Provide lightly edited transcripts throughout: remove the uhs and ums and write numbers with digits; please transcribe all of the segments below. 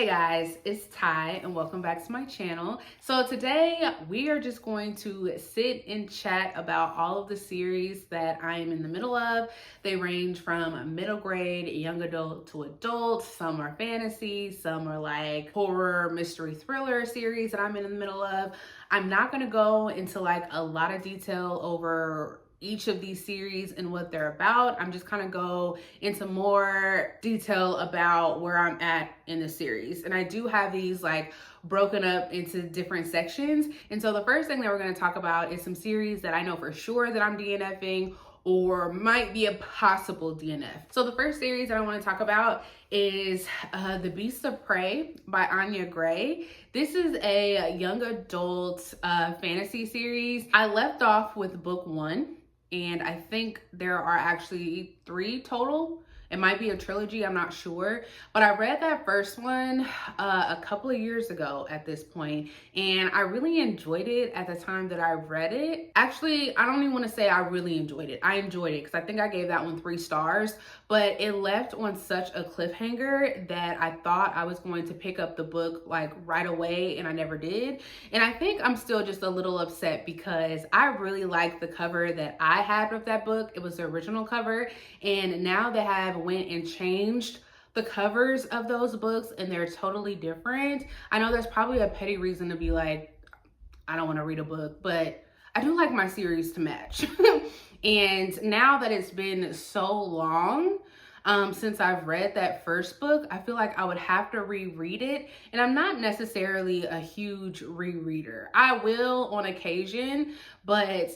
Hey guys, it's Ty and welcome back to my channel. So today we are just going to sit and chat about all of the series that I am in the middle of. They range from middle grade, young adult to adult. Some are fantasy, some are like horror, mystery, thriller series that I'm in the middle of. I'm not going to go into like a lot of detail over each of these series and what they're about. I'm just kind of go into more detail about where I'm at in the series. And I do have these like broken up into different sections. And so the first thing that we're going to talk about is some series that I know for sure that I'm DNFing or might be a possible DNF. So the first series that I want to talk about is The Beasts of Prey by Anya Gray. This is a young adult fantasy series. I left off with book 1. And I think there are actually 3 total. It might be a trilogy, I'm not sure. But I read that first one a couple of years ago at this point, and I really enjoyed it at the time that I read it. Actually, I don't even want to say I really enjoyed it. I enjoyed it because I think I gave that one 3 stars, but it left on such a cliffhanger that I thought I was going to pick up the book like right away, and I never did. And I think I'm still just a little upset because I really liked the cover that I had of that book. It was the original cover, and now they have went and changed the covers of those books and they're totally different. I know that's probably a petty reason to be like, I don't want to read a book, but I do like my series to match. And now that it's been so long since I've read that first book, I feel like I would have to reread it. And I'm not necessarily a huge rereader. I will on occasion, but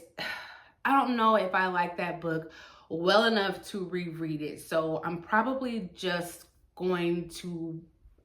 I don't know if I like that book well enough to reread it. So I'm probably going to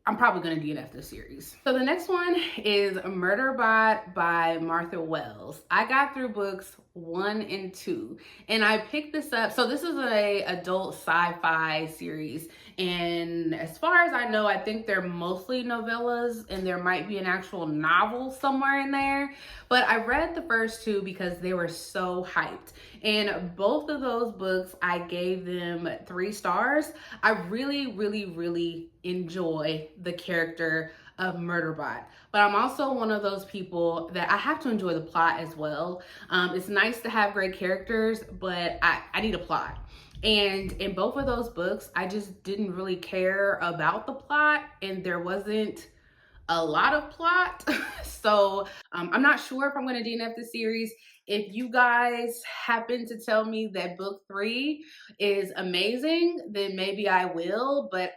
DNF this series. So the next one is Murderbot by Martha Wells. I got through books 1 and 2 and I picked this up. So this is a adult sci-fi series, and as far as I know, I think they're mostly novellas and there might be an actual novel somewhere in there, but I read the first 2 because they were so hyped, and both of those books I gave them 3 stars. I really enjoy the character of Murderbot, but I'm also one of those people that I have to enjoy the plot as well. It's nice to have great characters, but I need a plot. And in both of those books, I just didn't really care about the plot, and there wasn't a lot of plot. So I'm not sure if I'm going to DNF this series. If you guys happen to tell me that book 3 is amazing, then maybe I will, but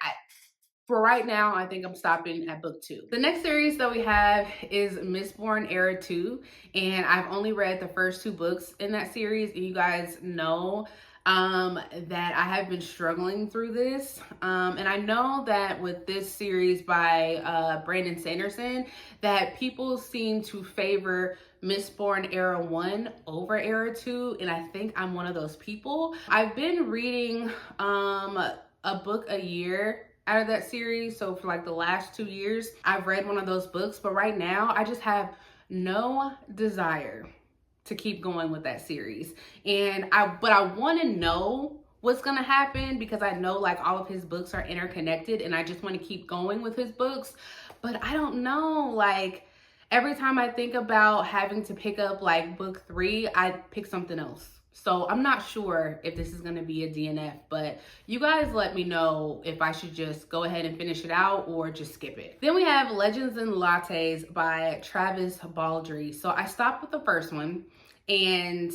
for right now, I think I'm stopping at book 2. The next series that we have is Mistborn Era 2, and I've only read the first 2 books in that series, and you guys know that I have been struggling through this. And I know that with this series by Brandon Sanderson, that people seem to favor Mistborn Era 1 over Era 2, and I think I'm one of those people. I've been reading a book a year out of that series. So for like the last 2 years, I've read one of those books, but right now I just have no desire to keep going with that series. And I want to know what's going to happen because I know like all of his books are interconnected and I just want to keep going with his books. But I don't know, like every time I think about having to pick up like book 3, I pick something else. So I'm not sure if this is going to be a DNF, but you guys let me know if I should just go ahead and finish it out or just skip it. Then we have Legends and Lattes by Travis Baldree. So I stopped with the first one, and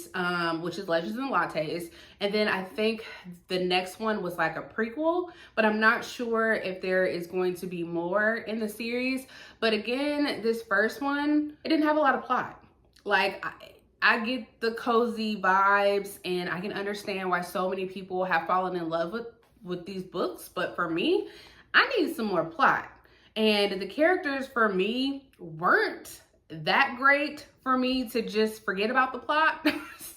which is Legends and Lattes, and then I think the next one was like a prequel, but I'm not sure if there is going to be more in the series. But again, this first one, it didn't have a lot of plot. Like I get the cozy vibes, and I can understand why so many people have fallen in love with these books, but for me, I need some more plot. And the characters for me weren't that great for me to just forget about the plot.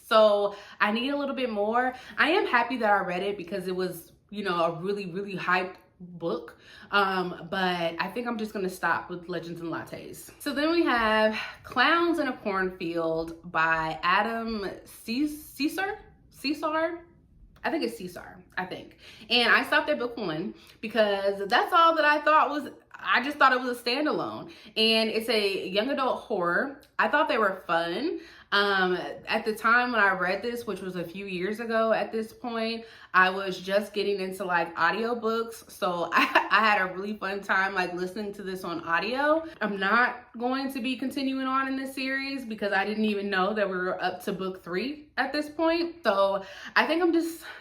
So I need a little bit more. I am happy that I read it because it was, you know, a really hyped book, but I think I'm just gonna stop with Legends and Lattes. So then we have Clowns in a Cornfield by Adam Caesar. I think it's Caesar, I think. And I stopped at book 1 because that's all that I thought was I just thought it was a standalone, and it's a young adult horror. I thought they were fun. At the time when I read this, which was a few years ago at this point, I was just getting into like audiobooks. So I had a really fun time like listening to this on audio. I'm not going to be continuing on in this series because I didn't even know that we were up to book 3 at this point. So I think I'm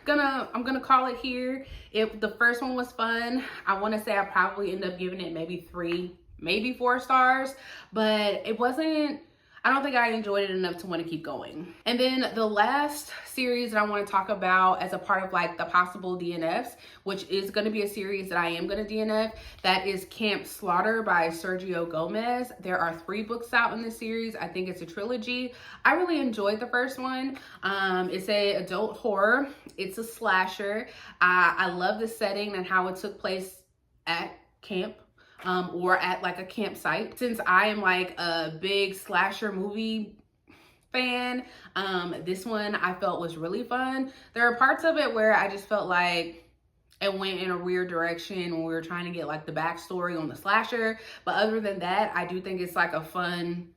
gonna call it here. If the first one was fun, I want to say I probably end up giving it maybe 3, maybe 4 stars, but it wasn't, I don't think I enjoyed it enough to want to keep going. And then the last series that I want to talk about as a part of like the possible DNFs, which is going to be a series that I am going to DNF, that is Camp Slaughter by Sergio Gomez. There are 3 books out in this series. I think it's a trilogy. I really enjoyed the first one. It's a adult horror. It's a slasher. I love the setting and how it took place at camp. Or at like a campsite. Since I am like a big slasher movie fan, this one I felt was really fun. There are parts of it where I just felt like it went in a weird direction when we were trying to get like the backstory on the slasher. But other than that, I do think it's like a fun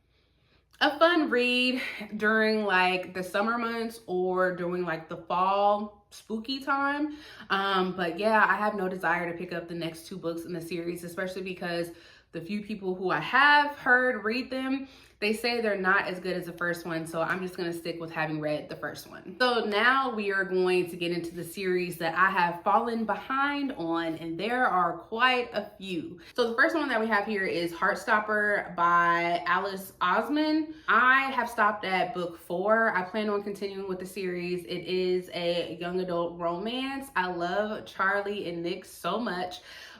read during like the summer months or during like the fall spooky time. But yeah, I have no desire to pick up the next 2 books in the series, especially because the few people who I have heard read them, they say they're not as good as the first one. So I'm just gonna stick with having read the first one. So now we are going to get into the series that I have fallen behind on, and there are quite a few. So the first one that we have here is Heartstopper by Alice Osman. I have stopped at book 4. I plan on continuing with the series. It is a young adult romance. I love Charlie and Nick so much,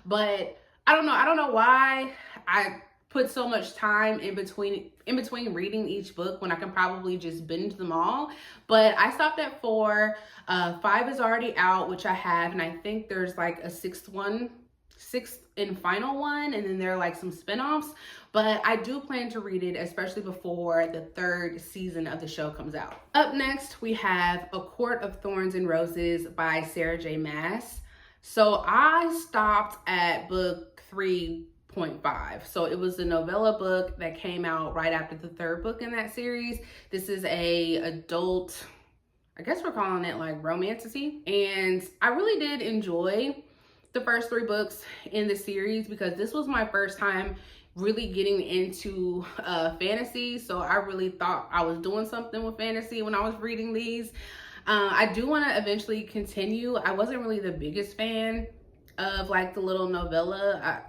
but I don't know why I put so much time in between reading each book when I can probably just binge them all. But I stopped at 4. 5 is already out, which I have, and I think there's like a 6th and final one, and then there are like some spinoffs. But I do plan to read it, especially before the 3rd season of the show comes out. Up next, we have A Court of Thorns and Roses by Sarah J. Maas. So I stopped at book 3.5. So it was the novella book that came out right after the 3rd book in that series. This is a adult, I guess we're calling it like romantasy. And I really did enjoy the first 3 books in the series because this was my first time really getting into fantasy. So I really thought I was doing something with fantasy when I was reading these. I do want to eventually continue. I wasn't really the biggest fan of like the little novella.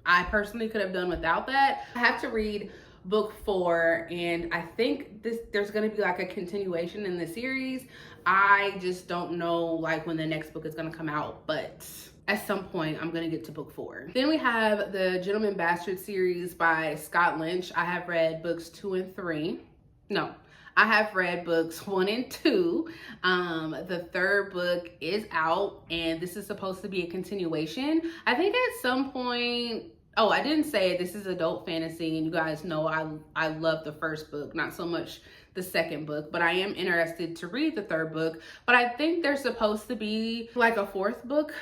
I personally could have done without that. I have to read book 4, and I think there's going to be like a continuation in the series. I just don't know like when the next book is going to come out, but at some point I'm going to get to book 4. Then we have the Gentleman Bastard series by Scott Lynch. I have read books 2 and 3. No, I have read books 1 and 2. The 3rd book is out, and this is supposed to be a continuation. I think at some point, oh, I didn't say this is adult fantasy, and you guys know I love the first book, not so much the 2nd book, but I am interested to read the 3rd book. But I think there's supposed to be like a 4th book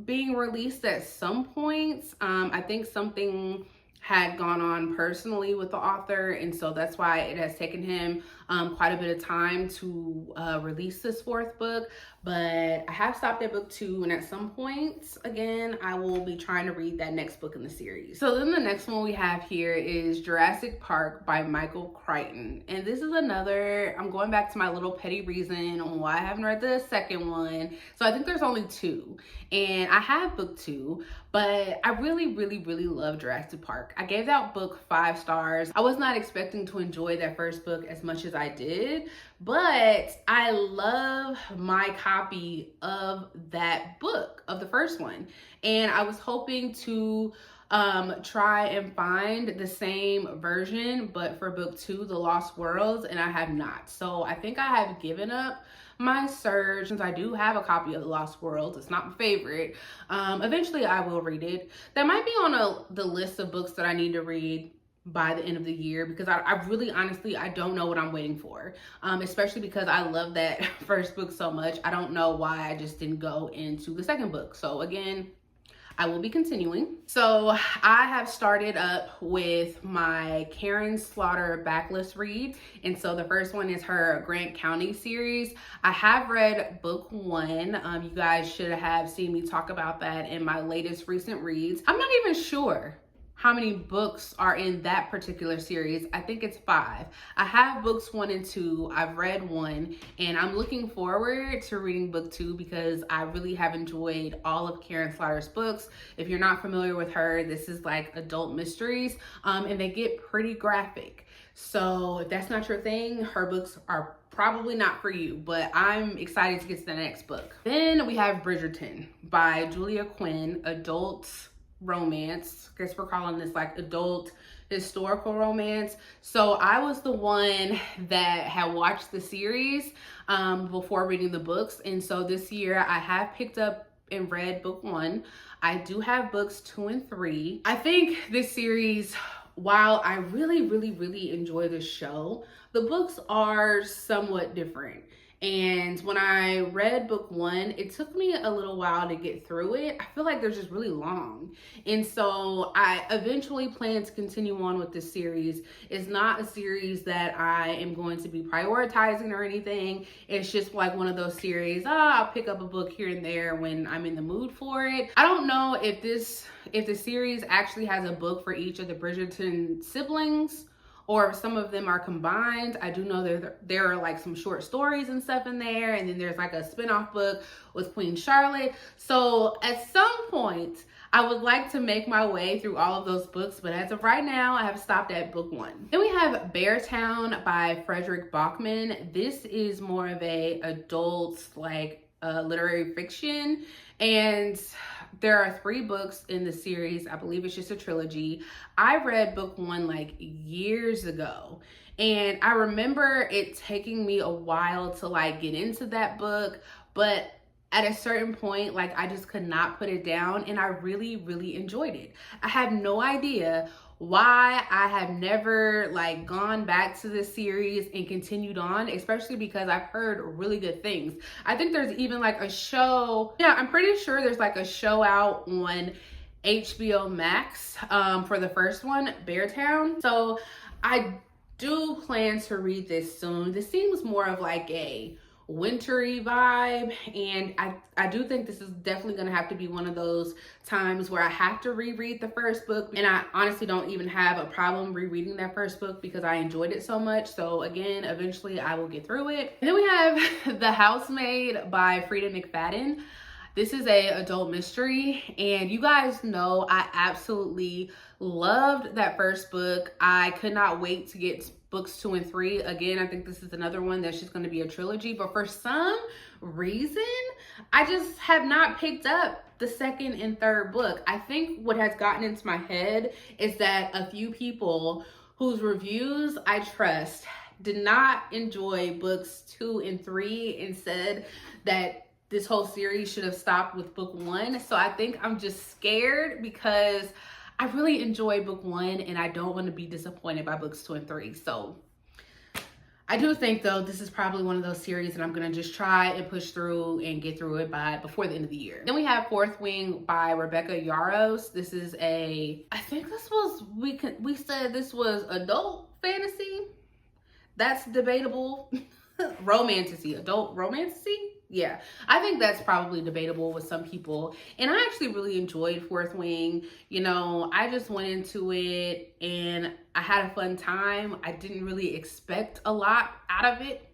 being released at some points. I think something had gone on personally with the author, and so that's why it has taken him quite a bit of time to release this 4th book. But I have stopped at book 2, and at some point again I will be trying to read that next book in the series. So then the next one we have here is Jurassic Park by Michael Crichton, and this is another, I'm going back to my little petty reason on why I haven't read the 2nd one. So I think there's only 2, and I have book 2, but I really love Jurassic Park. I gave that book 5 stars. I was not expecting to enjoy that first book as much as I did, but I love my copy of that book, of the first one. And I was hoping to try and find the same version, but for book 2, The Lost Worlds, and I have not. So I think I have given up my search, since I do have a copy of The Lost Worlds. It's not my favorite. Eventually I will read it. That might be on the list of books that I need to read by the end of the year, because I really honestly I don't know what I'm waiting for, especially because I love that first book so much. I don't know why I just didn't go into the 2nd book. So again, I will be continuing. So I have started up with my Karen Slaughter backlist read. And so the first one is her Grant County series. I have read book 1. You guys should have seen me talk about that in my latest recent reads. I'm not even sure how many books are in that particular series. I think it's 5. I have books 1 and 2. I've read 1, and I'm looking forward to reading book 2 because I really have enjoyed all of Karen Slaughter's books. If you're not familiar with her, this is like adult mysteries, and they get pretty graphic. So if that's not your thing, her books are probably not for you, but I'm excited to get to the next book. Then we have Bridgerton by Julia Quinn, adult romance. I guess we're calling this like adult historical romance. So I was the one that had watched the series before reading the books. And so this year I have picked up and read book 1. I do have books 2 and 3. I think this series, while I really enjoy the show, the books are somewhat different. And when I read book 1, it took me a little while to get through it. I feel like they're just really long. And so I eventually plan to continue on with this series. It's not a series that I am going to be prioritizing or anything. It's just like one of those series, I'll pick up a book here and there when I'm in the mood for it. I don't know if the series actually has a book for each of the Bridgerton siblings, or if some of them are combined. I do know there are like some short stories and stuff in there, and then there's like a spin-off book with Queen Charlotte. So at some point, I would like to make my way through all of those books, but as of right now, I have stopped at book 1. Then we have Beartown by Frederick Bachman. This is more of a adult, like literary fiction, and there are 3 books in the series. I believe it's just a trilogy. I read book 1 like years ago, and I remember it taking me a while to like get into that book, but at a certain point, like I just could not put it down, and I really enjoyed it. I have no idea why I have never like gone back to this series and continued on, especially because I've heard really good things. I think there's even like a show. Yeah, I'm pretty sure there's like a show out on HBO Max for the first one, Beartown. So I do plan to read this soon. This seems more of like a wintry vibe, and I do think this is definitely going to have to be one of those times where I have to reread the first book, and I honestly don't even have a problem rereading that first book because I enjoyed it so much. So again, eventually I will get through it. And then we have The Housemaid by Frida McFadden. This is a adult mystery, and you guys know I absolutely loved that first book. I could not wait to get books 2 and 3. Again, I think this is another one that's just going to be a trilogy, but for some reason, I just have not picked up the second and third book. I think what has gotten into my head is that a few people whose reviews I trust did not enjoy books 2 and 3 and said that this whole series should have stopped with book 1. So I think I'm just scared because I really enjoyed book 1 and I don't want to be disappointed by books 2 and 3. So I do think though, this is probably one of those series that I'm going to just try and push through and get through it before the end of the year. Then we have Fourth Wing by Rebecca Yarros. This is I think this was, we said this was adult fantasy. That's debatable. Romantasy, adult romantasy. Yeah, I think that's probably debatable with some people. And I actually really enjoyed Fourth Wing. You know, I just went into it and I had a fun time. I didn't really expect a lot out of it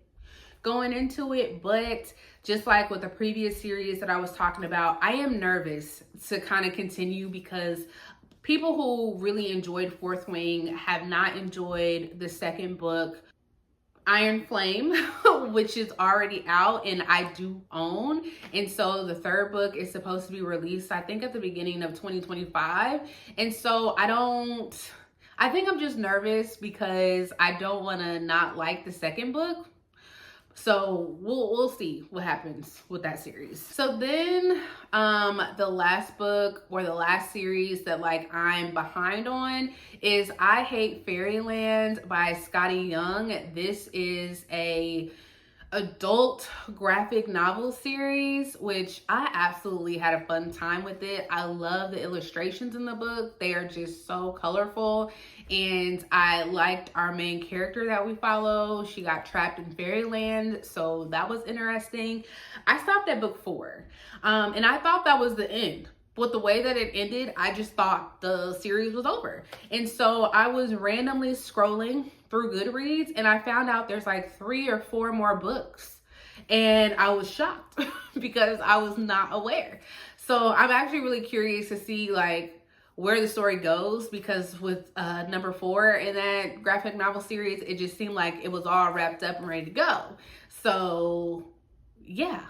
going into it, but just like with the previous series that I was talking about, I am nervous to kind of continue because people who really enjoyed Fourth Wing have not enjoyed the second book, Iron Flame, which is already out and I do own. And so the third book is supposed to be released, I think, at the beginning of 2025. And so I think I'm just nervous because I don't want to not like the second book. So we'll see what happens with that series. So then the last book or the last series that like I'm behind on is I Hate Fairyland by Scotty Young. This is a adult graphic novel series, which I absolutely had a fun time with it. I love the illustrations in the book. They are just so colorful, and I liked our main character that we follow. She got trapped in fairyland, so that was interesting. I stopped at book 4, and I thought that was the end. But the way that it ended, I just thought the series was over. And so I was randomly scrolling through Goodreads, and I found out there's like 3 or 4 more books. And I was shocked because I was not aware. So I'm actually really curious to see like where the story goes, because with number 4 in that graphic novel series, it just seemed like it was all wrapped up and ready to go. So yeah,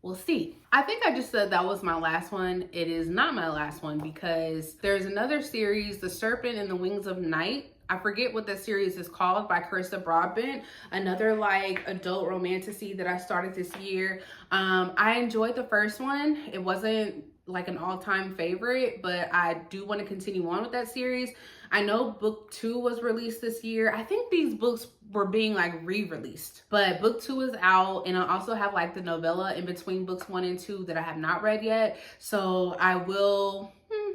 we'll see. I think I just said that was my last one. It is not my last one, because there's another series, The Serpent and the Wings of Night. I forget what that series is called, by Carissa Broadbent. Another like adult romantasy that I started this year. I enjoyed the first one. It wasn't like an all-time favorite, but I do want to continue on with that series. I know book 2 was released this year. I think these books were being like re-released, but book 2 is out, and I also have like the novella in between books 1 and 2 that I have not read yet. So I will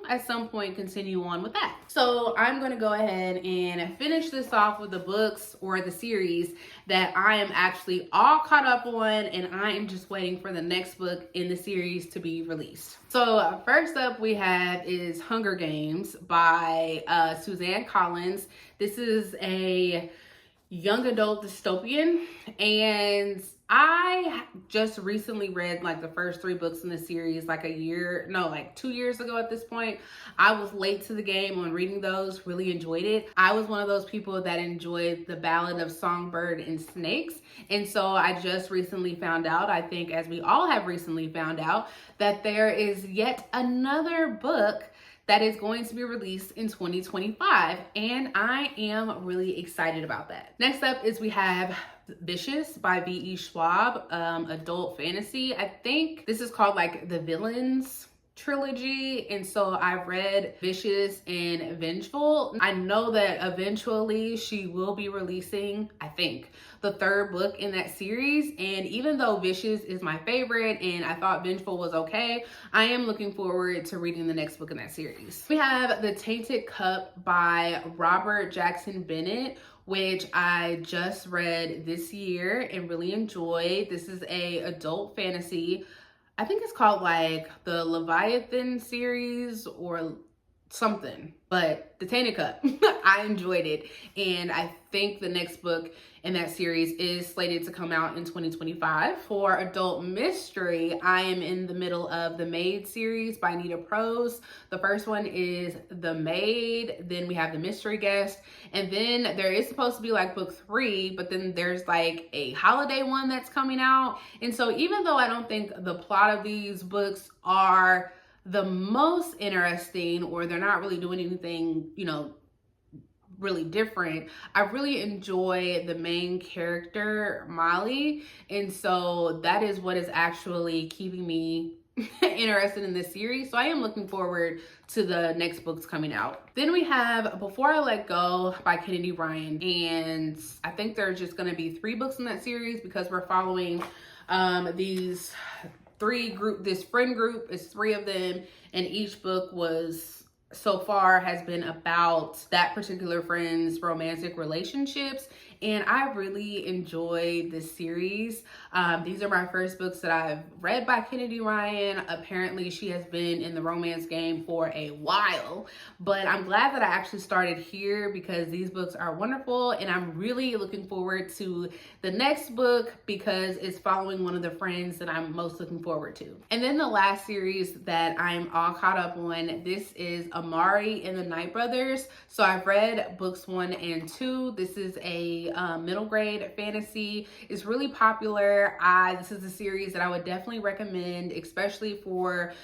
at some point continue on with that. So I'm going to go ahead and finish this off with the books or the series that I am actually all caught up on, and I am just waiting for the next book in the series to be released. So first up we have is Hunger Games by Suzanne Collins. This is a young adult dystopian, and I just recently read like the first 3 books in the series like 2 years ago at this point. I was late to the game on reading those, really enjoyed it. I was one of those people that enjoyed The Ballad of Songbird and Snakes, and so I just recently found out, I think as we all have recently found out, that there is yet another book that is going to be released in 2025, and I am really excited about that. Next up is we have Vicious by V.E. Schwab, adult fantasy. I think this is called like the Villains trilogy, and so I've read Vicious and Vengeful. I know that eventually she will be releasing, I think, the 3rd book in that series, and even though Vicious is my favorite and I thought Vengeful was okay, I am looking forward to reading the next book in that series. We have The Tainted Cup by Robert Jackson Bennett, which I just read this year and really enjoyed. This is a adult fantasy. I think it's called like the Leviathan series or something, but The Tainted Cup, I enjoyed it, and I think the next book in that series is slated to come out in 2025. For adult mystery, I am in the middle of The Maid series by Nita Prose. The first one is The Maid, then we have The Mystery Guest, and then there is supposed to be like book 3, but then there's like a holiday one that's coming out. And so even though I don't think the plot of these books are the most interesting, or they're not really doing anything, you know, really different, I really enjoy the main character, Molly, and so that is what is actually keeping me interested in this series. So I am looking forward to the next books coming out. Then we have Before I Let Go by Kennedy Ryan, and I think there are just going to be 3 books in that series because we're following this friend group. Is 3 of them, and each book so far has been about that particular friend's romantic relationships, and I really enjoyed this series. These are my first books that I've read by Kennedy Ryan. Apparently she has been in the romance game for a while, but I'm glad that I actually started here because these books are wonderful, and I'm really looking forward to the next book because it's following one of the friends that I'm most looking forward to. And then the last series that I'm all caught up on, this is Amari and the Night Brothers. So I've read books 1 and 2. This is a middle grade fantasy. It's really popular. This is a series that I would definitely recommend, especially for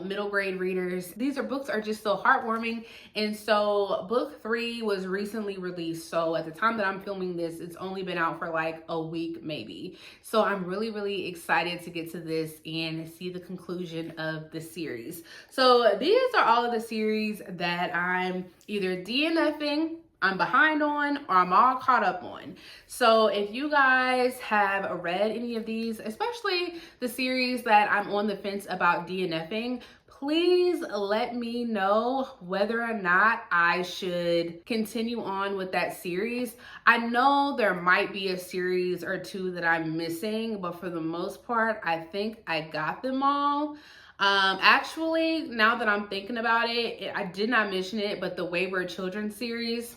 middle grade readers. These books are just so heartwarming. And so book 3 was recently released. So at the time that I'm filming this, it's only been out for like a week maybe. So I'm really excited to get to this and see the conclusion of the series. So these are all of the series that I'm either DNFing I'm behind on or I'm all caught up on. So if you guys have read any of these, especially the series that I'm on the fence about DNFing, please let me know whether or not I should continue on with that series. I know there might be a series or two that I'm missing, but for the most part, I think I got them all. Actually, now that I'm thinking about it, I did not mention it, but the Wayward Children series,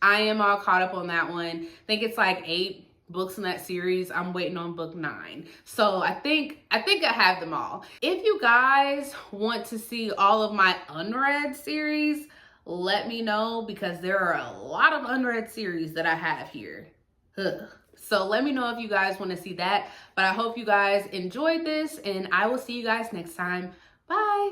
I am all caught up on that one. I think it's like 8 books in that series. I'm waiting on book 9. So I think I have them all. If you guys want to see all of my unread series, let me know, because there are a lot of unread series that I have here. Ugh. So let me know if you guys want to see that. But I hope you guys enjoyed this, and I will see you guys next time. Bye.